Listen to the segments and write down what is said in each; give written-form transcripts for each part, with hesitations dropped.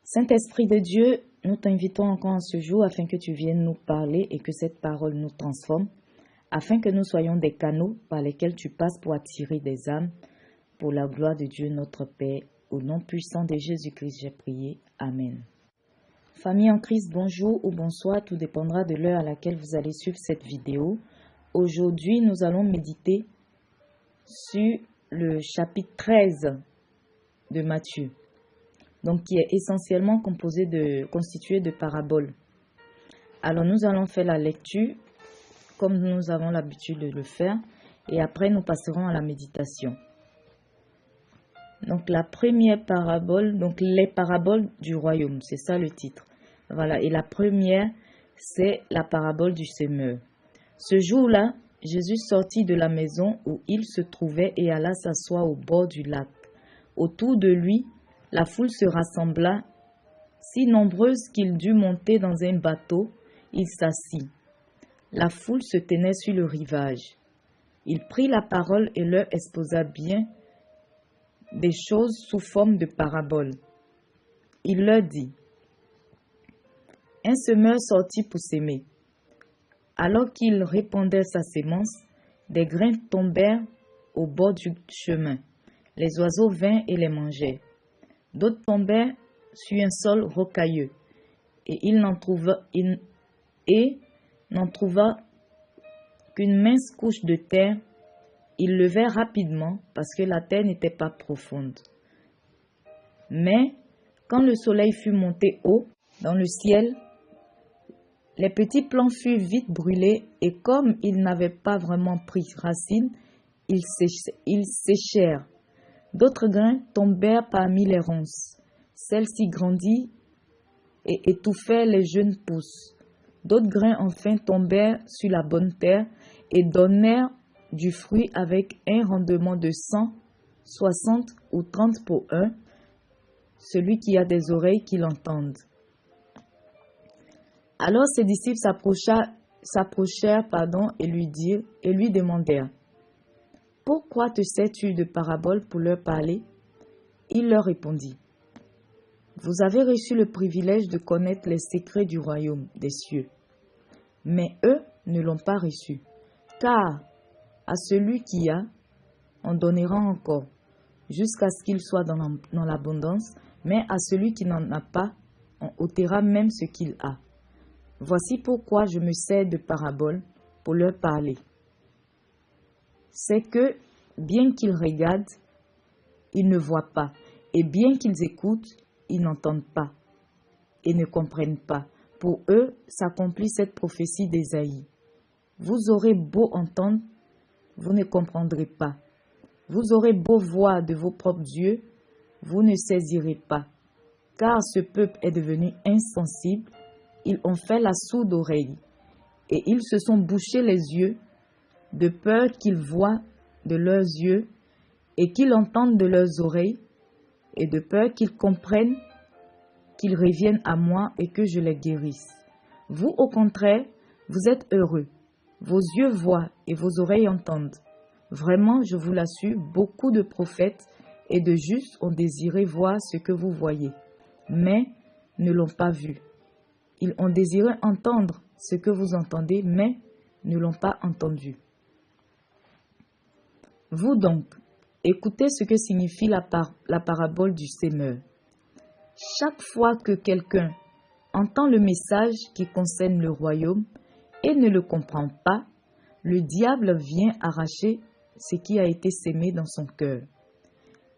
Saint-Esprit de Dieu, nous t'invitons encore en ce jour afin que tu viennes nous parler et que cette parole nous transforme, afin que nous soyons des canaux par lesquels tu passes pour attirer des âmes, pour la gloire de Dieu notre Père. Au nom puissant de Jésus-Christ, j'ai prié. Amen. Famille en Christ, bonjour ou bonsoir, tout dépendra de l'heure à laquelle vous allez suivre cette vidéo. Aujourd'hui, nous allons méditer sur le chapitre 13 de Matthieu, donc qui est essentiellement constitué de paraboles. Alors nous allons faire la lecture comme nous avons l'habitude de le faire et après nous passerons à la méditation. Donc la première parabole, donc les paraboles du royaume, c'est ça le titre. Voilà, et la première, c'est la parabole du semeur. Ce jour-là, Jésus sortit de la maison où il se trouvait et alla s'asseoir au bord du lac. Autour de lui, la foule se rassembla, si nombreuse qu'il dut monter dans un bateau, il s'assit. La foule se tenait sur le rivage. Il prit la parole et leur exposa bien des choses sous forme de paraboles. Il leur dit: Un semeur sortit pour s'aimer. Alors qu'il répandait sa sémence, des grains tombèrent au bord du chemin. Les oiseaux vinrent et les mangèrent. D'autres tombèrent sur un sol rocailleux, et il n'en trouva qu'une mince couche de terre. Il levait rapidement parce que la terre n'était pas profonde. Mais quand le soleil fut monté haut dans le ciel, les petits plants furent vite brûlés et comme ils n'avaient pas vraiment pris racine, ils séchèrent. D'autres grains tombèrent parmi les ronces. Celles-ci grandirent et étouffèrent les jeunes pousses. D'autres grains enfin tombèrent sur la bonne terre et donnèrent du fruit avec un rendement de 100, 60 ou 30 pour un. Celui qui a des oreilles qu'il entende. Alors ses disciples s'approchèrent et lui demandèrent: Pourquoi te sers-tu de paraboles pour leur parler? Il leur répondit: Vous avez reçu le privilège de connaître les secrets du royaume des cieux. Mais eux ne l'ont pas reçu. Car à celui qui a, on donnera encore, jusqu'à ce qu'il soit dans l'abondance, mais à celui qui n'en a pas, on ôtera même ce qu'il a. Voici pourquoi je me sers de paraboles pour leur parler. C'est que, bien qu'ils regardent, ils ne voient pas, et bien qu'ils écoutent, ils n'entendent pas et ne comprennent pas. Pour eux, s'accomplit cette prophétie d'Ésaïe. Vous aurez beau entendre, vous ne comprendrez pas. Vous aurez beau voir de vos propres yeux, vous ne saisirez pas. Car ce peuple est devenu insensible, ils ont fait la sourde oreille, et ils se sont bouchés les yeux, de peur qu'ils voient de leurs yeux, et qu'ils entendent de leurs oreilles, et de peur qu'ils comprennent, qu'ils reviennent à moi et que je les guérisse. Vous, au contraire, vous êtes heureux. Vos yeux voient et vos oreilles entendent. Vraiment, je vous l'assure, beaucoup de prophètes et de justes ont désiré voir ce que vous voyez, mais ne l'ont pas vu. Ils ont désiré entendre ce que vous entendez, mais ne l'ont pas entendu. Vous donc, écoutez ce que signifie la parabole du semeur. Chaque fois que quelqu'un entend le message qui concerne le royaume et ne le comprend pas, le diable vient arracher ce qui a été sémé dans son cœur.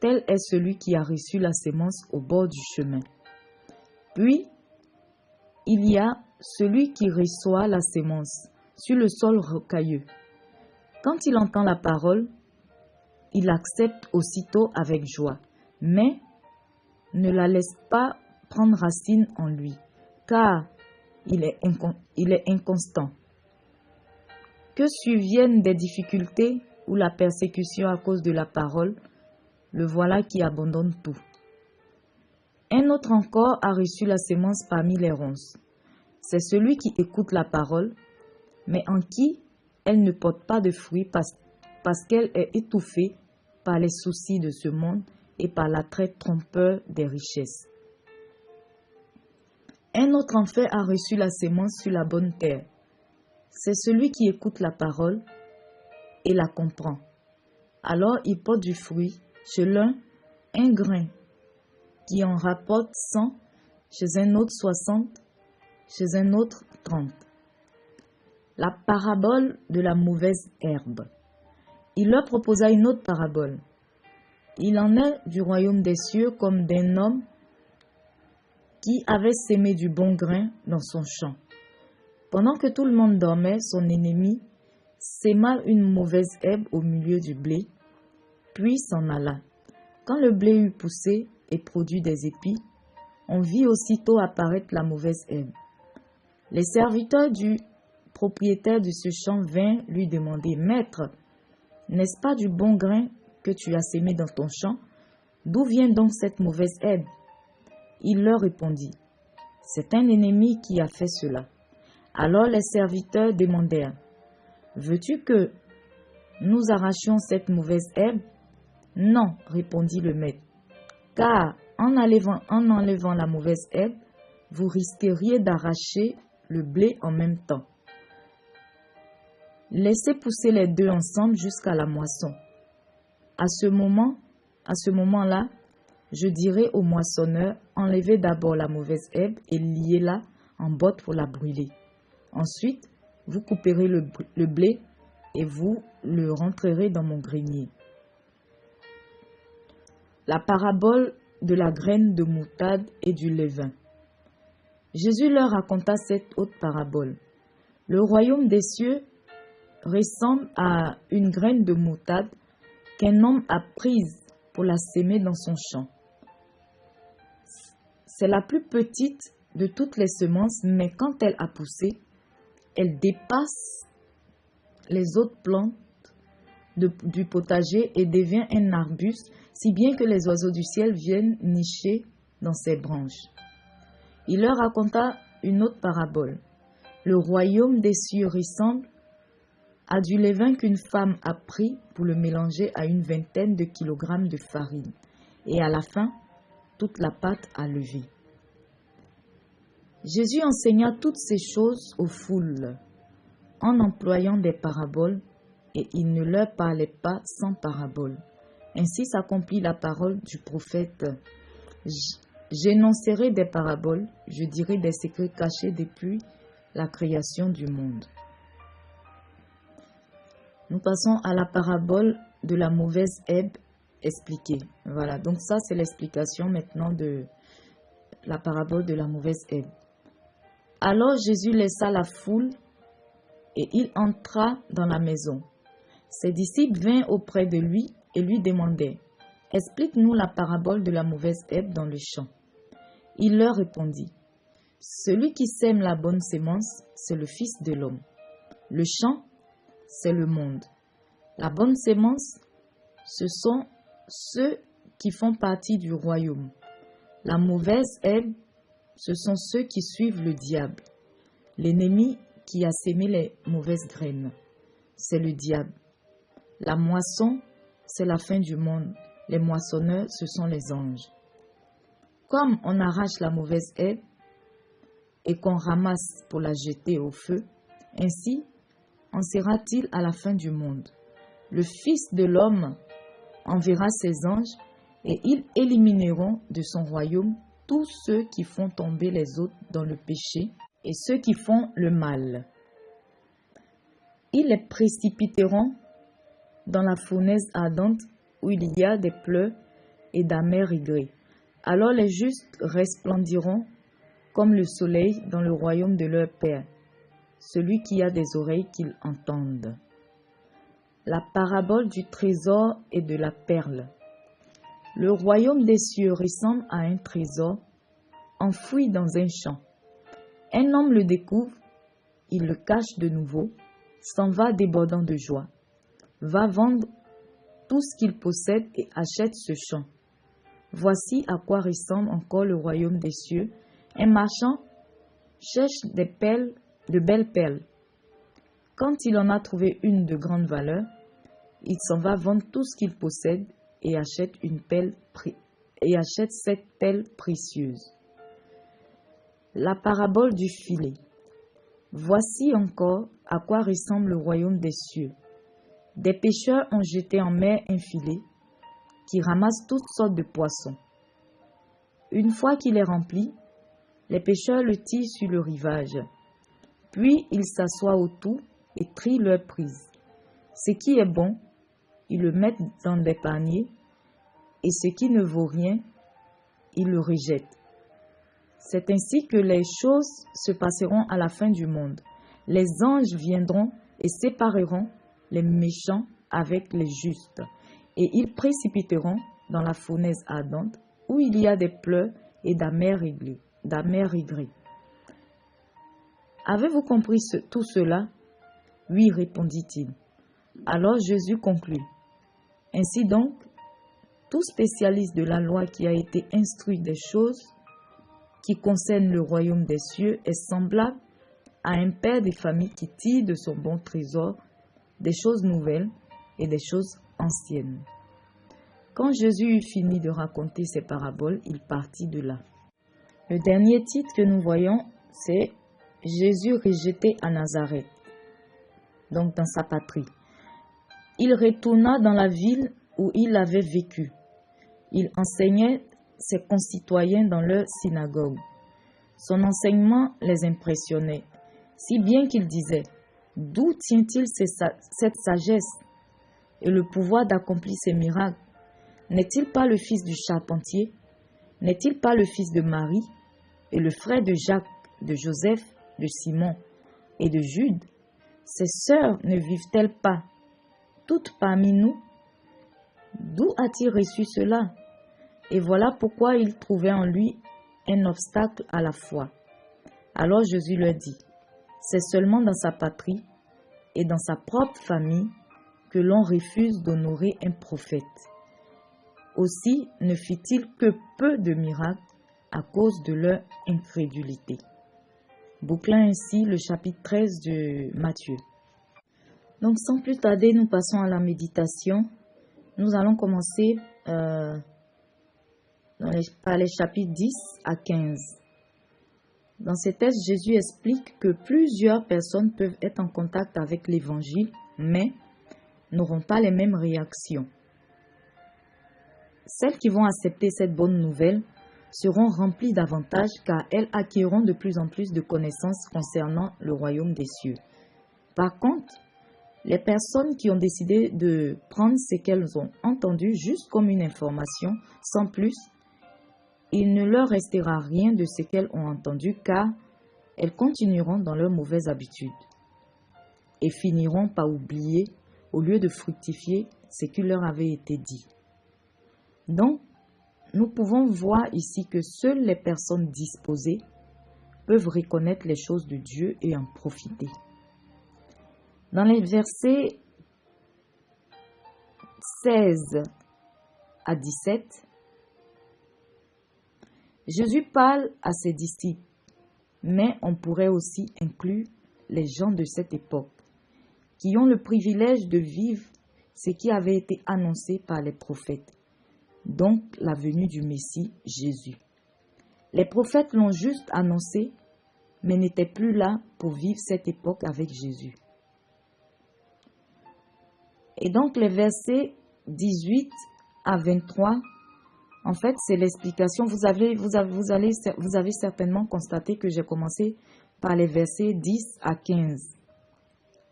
Tel est celui qui a reçu la sémence au bord du chemin. Puis, il y a celui qui reçoit la sémence sur le sol rocailleux. Quand il entend la parole, il l'accepte aussitôt avec joie, mais ne la laisse pas prendre racine en lui, car il est inconstant. Que surviennent des difficultés ou la persécution à cause de la parole, le voilà qui abandonne tout. Un autre encore a reçu la sémence parmi les ronces. C'est celui qui écoute la parole, mais en qui elle ne porte pas de fruits parce qu'elle est étouffée par les soucis de ce monde et par l'attrait trompeur des richesses. Un autre en fait a reçu la sémence sur la bonne terre. C'est celui qui écoute la parole et la comprend. Alors il porte du fruit, chez l'un un grain, qui en rapporte 100, chez un autre 60, chez un autre 30. La parabole de la mauvaise herbe. Il leur proposa une autre parabole. Il en est du royaume des cieux comme d'un homme qui avait sémé du bon grain dans son champ. Pendant que tout le monde dormait, son ennemi sema une mauvaise herbe au milieu du blé, puis s'en alla. Quand le blé eut poussé et produit des épis, on vit aussitôt apparaître la mauvaise herbe. Les serviteurs du propriétaire de ce champ vinrent lui demander: « Maître, n'est-ce pas du bon grain que tu as sémé dans ton champ? D'où vient donc cette mauvaise herbe ?» Il leur répondit: « C'est un ennemi qui a fait cela. » Alors les serviteurs demandèrent: « Veux-tu que nous arrachions cette mauvaise herbe? » « Non, répondit le maître, car en enlevant la mauvaise herbe, vous risqueriez d'arracher le blé en même temps. Laissez pousser les deux ensemble jusqu'à la moisson. À ce moment-là, je dirai au moissonneur: enlevez d'abord la mauvaise herbe et liez-la en botte pour la brûler. Ensuite, vous couperez le blé et vous le rentrerez dans mon grenier. La parabole de la graine de moutarde et du levain. Jésus leur raconta cette autre parabole. Le royaume des cieux ressemble à une graine de moutarde qu'un homme a prise pour la s'aimer dans son champ. C'est la plus petite de toutes les semences, mais quand elle a poussé, elle dépasse les autres plantes du potager et devient un arbuste, si bien que les oiseaux du ciel viennent nicher dans ses branches. Il leur raconta une autre parabole. Le royaume des cieux ressemble à du levain qu'une femme a pris pour le mélanger à une vingtaine de kilogrammes de farine, et à la fin, toute la pâte a levé. Jésus enseigna toutes ces choses aux foules en employant des paraboles, et il ne leur parlait pas sans parabole. Ainsi s'accomplit la parole du prophète: j'énoncerai des paraboles, je dirai des secrets cachés depuis la création du monde. Nous passons à la parabole de la mauvaise herbe expliquée. Voilà, donc ça c'est l'explication maintenant de la parabole de la mauvaise herbe. Alors Jésus laissa la foule et il entra dans la maison. Ses disciples vinrent auprès de lui et lui demandaient: « Explique-nous la parabole de la mauvaise herbe dans le champ. » Il leur répondit: « Celui qui sème la bonne sémence, c'est le Fils de l'homme. Le champ, c'est le monde. La bonne sémence, ce sont ceux qui font partie du royaume. La mauvaise herbe, ce sont ceux qui suivent le diable. L'ennemi qui a sémé les mauvaises graines, c'est le diable. La moisson, c'est la fin du monde. Les moissonneurs, ce sont les anges. Comme on arrache la mauvaise herbe et qu'on ramasse pour la jeter au feu, ainsi en sera-t-il à la fin du monde. Le Fils de l'homme enverra ses anges et ils élimineront de son royaume tous ceux qui font tomber les autres dans le péché et ceux qui font le mal. Ils les précipiteront dans la fournaise ardente où il y a des pleurs et d'amers regrets. Alors les justes resplendiront comme le soleil dans le royaume de leur Père. Celui qui a des oreilles qu'il entende. La parabole du trésor et de la perle. Le royaume des cieux ressemble à un trésor enfoui dans un champ. Un homme le découvre, il le cache de nouveau, s'en va débordant de joie, va vendre tout ce qu'il possède et achète ce champ. Voici à quoi ressemble encore le royaume des cieux. Un marchand cherche de belles perles. Quand il en a trouvé une de grande valeur, il s'en va vendre tout ce qu'il possède et achète cette perle précieuse. La parabole du filet. Voici encore à quoi ressemble le royaume des cieux. Des pêcheurs ont jeté en mer un filet qui ramasse toutes sortes de poissons. Une fois qu'il est rempli, les pêcheurs le tirent sur le rivage. Puis ils s'assoient autour et trient leur prise. Ce qui est bon, ils le mettent dans des paniers, et ce qui ne vaut rien, ils le rejettent. C'est ainsi que les choses se passeront à la fin du monde. Les anges viendront et sépareront les méchants avec les justes, et ils précipiteront dans la fournaise ardente, où il y a des pleurs et d'amers rigueurs. Avez-vous compris tout cela? Oui, répondit-il. Alors Jésus conclut. Ainsi donc, tout spécialiste de la loi qui a été instruit des choses qui concernent le royaume des cieux est semblable à un père de famille qui tire de son bon trésor des choses nouvelles et des choses anciennes. Quand Jésus eut fini de raconter ses paraboles, il partit de là. Le dernier titre que nous voyons, c'est Jésus rejeté à Nazareth, donc dans sa patrie. Il retourna dans la ville où il avait vécu. Il enseignait ses concitoyens dans leur synagogue. Son enseignement les impressionnait, si bien qu'il disait « D'où tient-il cette sagesse et le pouvoir d'accomplir ces miracles? N'est-il pas le fils du charpentier? N'est-il pas le fils de Marie et le frère de Jacques, de Joseph, de Simon et de Jude? Ses sœurs ne vivent-elles pas toutes parmi nous? D'où a-t-il reçu cela? » Et voilà pourquoi ils trouvaient en lui un obstacle à la foi. Alors Jésus leur dit, c'est seulement dans sa patrie et dans sa propre famille que l'on refuse d'honorer un prophète. Aussi ne fit-il que peu de miracles à cause de leur incrédulité. Bouclant ainsi le chapitre 13 de Matthieu. Donc sans plus tarder, nous passons à la méditation. Nous allons commencer par les chapitres 10 à 15. Dans ces textes, Jésus explique que plusieurs personnes peuvent être en contact avec l'Évangile, mais n'auront pas les mêmes réactions. Celles qui vont accepter cette bonne nouvelle seront remplies d'avantages car elles acquerront de plus en plus de connaissances concernant le royaume des cieux. Par contre, les personnes qui ont décidé de prendre ce qu'elles ont entendu juste comme une information, sans plus, il ne leur restera rien de ce qu'elles ont entendu car elles continueront dans leurs mauvaises habitudes et finiront par oublier au lieu de fructifier ce qui leur avait été dit. Donc, nous pouvons voir ici que seules les personnes disposées peuvent reconnaître les choses de Dieu et en profiter. Dans les versets 16 à 17, Jésus parle à ses disciples, mais on pourrait aussi inclure les gens de cette époque qui ont le privilège de vivre ce qui avait été annoncé par les prophètes, donc la venue du Messie Jésus. Les prophètes l'ont juste annoncé, mais n'étaient plus là pour vivre cette époque avec Jésus. Et donc les versets 18 à 23, en fait, c'est l'explication. Vous avez certainement constaté que j'ai commencé par les versets 10 à 15.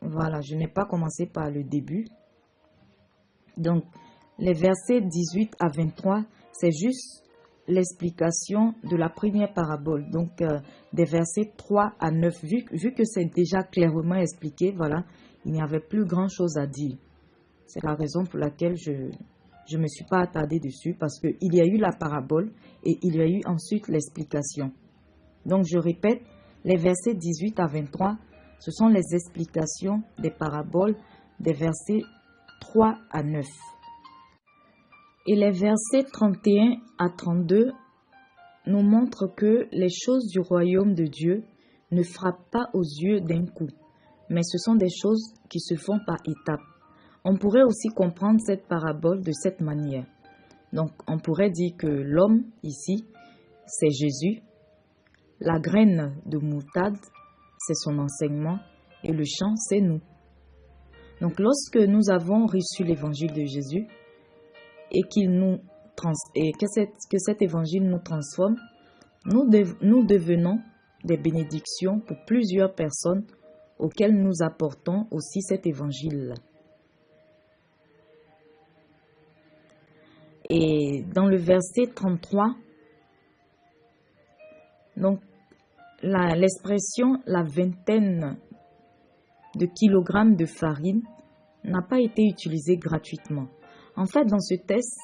Voilà, je n'ai pas commencé par le début. Donc, les versets 18 à 23, c'est juste l'explication de la première parabole. Donc, des versets 3 à 9. Vu que c'est déjà clairement expliqué, voilà, il n'y avait plus grand-chose à dire. C'est la raison pour laquelle je ne me suis pas attardée dessus, parce qu'il y a eu la parabole et il y a eu ensuite l'explication. Donc, je répète, les versets 18 à 23, ce sont les explications des paraboles des versets 3 à 9. Et les versets 31 à 32 nous montrent que les choses du royaume de Dieu ne frappent pas aux yeux d'un coup, mais ce sont des choses qui se font par étapes. On pourrait aussi comprendre cette parabole de cette manière. Donc, on pourrait dire que l'homme ici, c'est Jésus. La graine de moutarde, c'est son enseignement et le champ, c'est nous. Donc lorsque nous avons reçu l'évangile de Jésus et que cet évangile nous transforme, nous devenons des bénédictions pour plusieurs personnes auxquelles nous apportons aussi cet évangile. Et dans le verset 33, donc l'expression la vingtaine de kilogrammes de farine n'a pas été utilisée gratuitement. En fait, dans ce texte,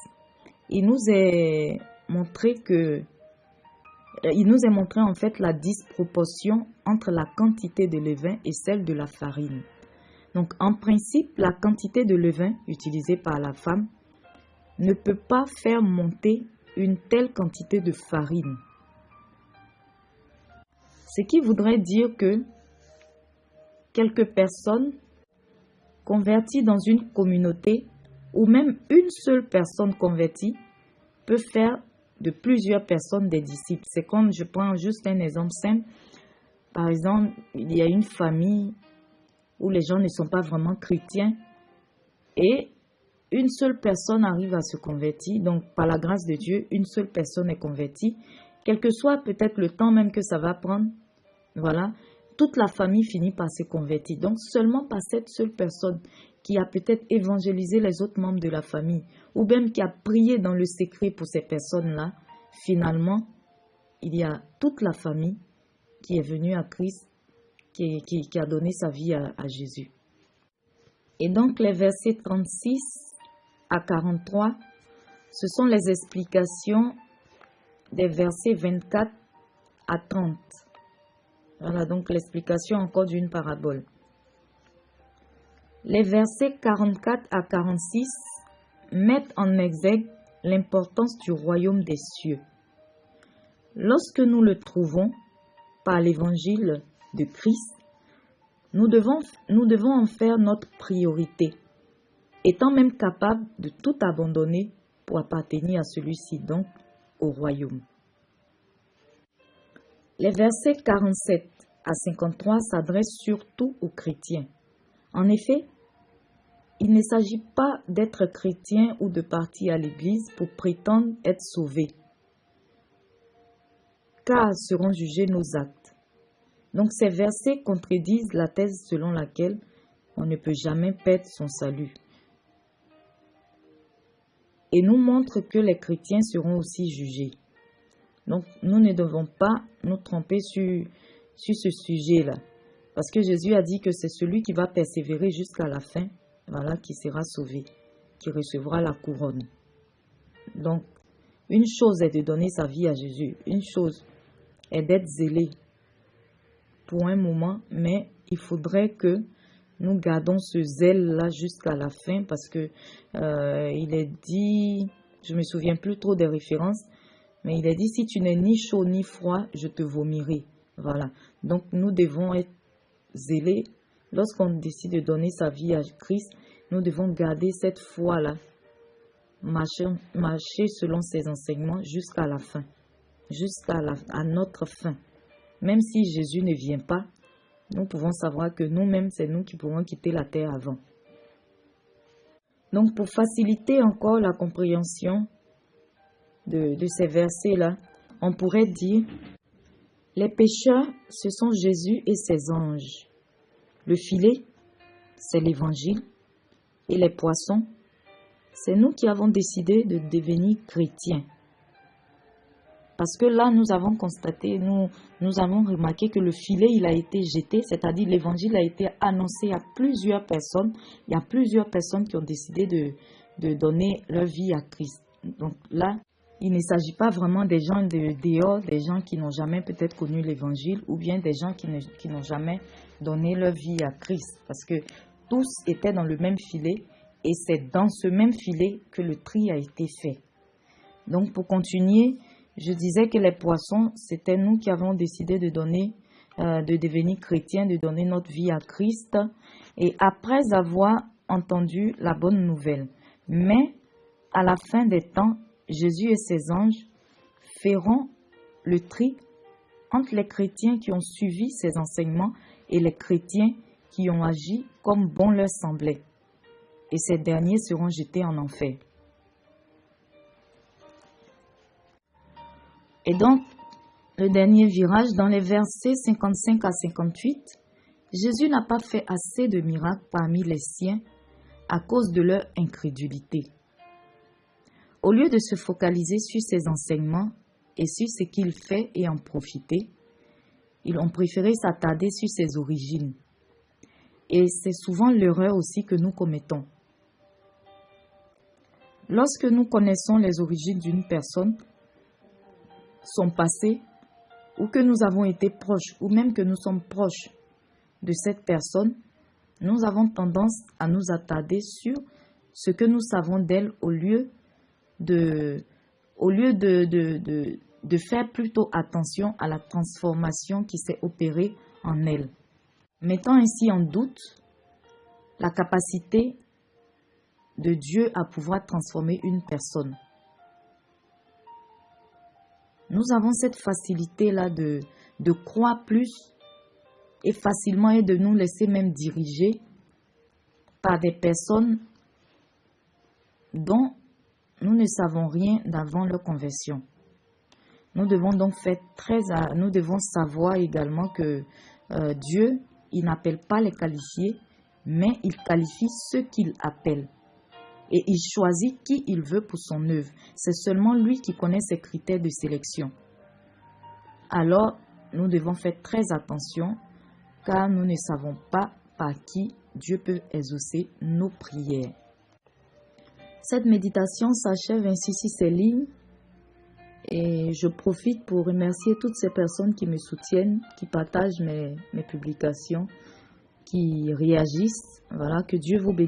il nous est montré en fait la disproportion entre la quantité de levain et celle de la farine. Donc, en principe, la quantité de levain utilisée par la femme ne peut pas faire monter une telle quantité de farine. Ce qui voudrait dire que quelques personnes converties dans une communauté ou même une seule personne convertie peut faire de plusieurs personnes des disciples. C'est comme, je prends juste un exemple simple. Par exemple, il y a une famille où les gens ne sont pas vraiment chrétiens et une seule personne arrive à se convertir. Donc, par la grâce de Dieu, une seule personne est convertie. Quel que soit peut-être le temps même que ça va prendre, voilà, toute la famille finit par se convertir. Donc, seulement par cette seule personne qui a peut-être évangélisé les autres membres de la famille ou même qui a prié dans le secret pour ces personnes-là, finalement, il y a toute la famille qui est venue à Christ, qui a donné sa vie à Jésus. Et donc, les versets 36 à 43, ce sont les explications des versets 24 à 30. Voilà donc l'explication encore d'une parabole. Les versets 44 à 46 mettent en exergue l'importance du royaume des cieux. Lorsque nous le trouvons par l'évangile de Christ, nous devons en faire notre priorité, étant même capables de tout abandonner pour appartenir à celui-ci, donc au royaume. Les versets 47 à 53 s'adressent surtout aux chrétiens. En effet, il ne s'agit pas d'être chrétien ou de partir à l'église pour prétendre être sauvé, car seront jugés nos actes. Donc ces versets contredisent la thèse selon laquelle on ne peut jamais perdre son salut et nous montrent que les chrétiens seront aussi jugés. Donc nous ne devons pas nous tromper sur ce sujet-là, parce que Jésus a dit que c'est celui qui va persévérer jusqu'à la fin, voilà, qui sera sauvé, qui recevra la couronne. Donc, une chose est de donner sa vie à Jésus, une chose est d'être zélé pour un moment, mais il faudrait que nous gardons ce zèle-là jusqu'à la fin, parce que il est dit, je ne me souviens plus trop des références, mais il est dit, si tu n'es ni chaud ni froid, je te vomirai. Voilà. Donc, nous devons être zélés. Lorsqu'on décide de donner sa vie à Christ, nous devons garder cette foi-là, marcher selon ses enseignements jusqu'à la fin, à notre fin. Même si Jésus ne vient pas, nous pouvons savoir que nous-mêmes, c'est nous qui pouvons quitter la terre avant. Donc, pour faciliter encore la compréhension de ces versets-là, on pourrait dire, les pécheurs, ce sont Jésus et ses anges. Le filet, c'est l'évangile. Et les poissons, c'est nous qui avons décidé de devenir chrétiens. Parce que là, nous avons constaté, nous avons remarqué que le filet, il a été jeté, c'est-à-dire l'évangile a été annoncé à plusieurs personnes. Il y a plusieurs personnes qui ont décidé de donner leur vie à Christ. Donc là, il ne s'agit pas vraiment des gens de dehors, des gens qui n'ont jamais peut-être connu l'évangile, ou bien des gens qui n'ont jamais donné leur vie à Christ. Parce que tous étaient dans le même filet, et c'est dans ce même filet que le tri a été fait. Donc pour continuer, je disais que les poissons, c'était nous qui avons décidé de devenir chrétiens, de donner notre vie à Christ, et après avoir entendu la bonne nouvelle. Mais à la fin des temps, Jésus et ses anges feront le tri entre les chrétiens qui ont suivi ces enseignements et les chrétiens qui ont agi comme bon leur semblait. Et ces derniers seront jetés en enfer. Et donc, le dernier virage, dans les versets 55 à 58, Jésus n'a pas fait assez de miracles parmi les siens à cause de leur incrédulité. Au lieu de se focaliser sur ses enseignements et sur ce qu'il fait et en profiter, ils ont préféré s'attarder sur ses origines. Et c'est souvent l'erreur aussi que nous commettons. Lorsque nous connaissons les origines d'une personne, son passé, ou que nous avons été proches, ou même que nous sommes proches de cette personne, nous avons tendance à nous attarder sur ce que nous savons d'elle au lieu de faire plutôt attention à la transformation qui s'est opérée en elle, mettant ainsi en doute la capacité de Dieu à pouvoir transformer une personne. Nous avons cette facilité-là de croire plus et facilement et de nous laisser même diriger par des personnes dont nous ne savons rien d'avant leur conversion. Nous devons donc nous devons savoir également que Dieu, il n'appelle pas les qualifiés, mais il qualifie ceux qu'il appelle. Et il choisit qui il veut pour son œuvre. C'est seulement lui qui connaît ses critères de sélection. Alors, nous devons faire très attention, car nous ne savons pas par qui Dieu peut exaucer nos prières. Cette méditation s'achève ainsi sur ces lignes. Et je profite pour remercier toutes ces personnes qui me soutiennent, qui partagent mes publications, qui réagissent. Voilà, que Dieu vous bénisse.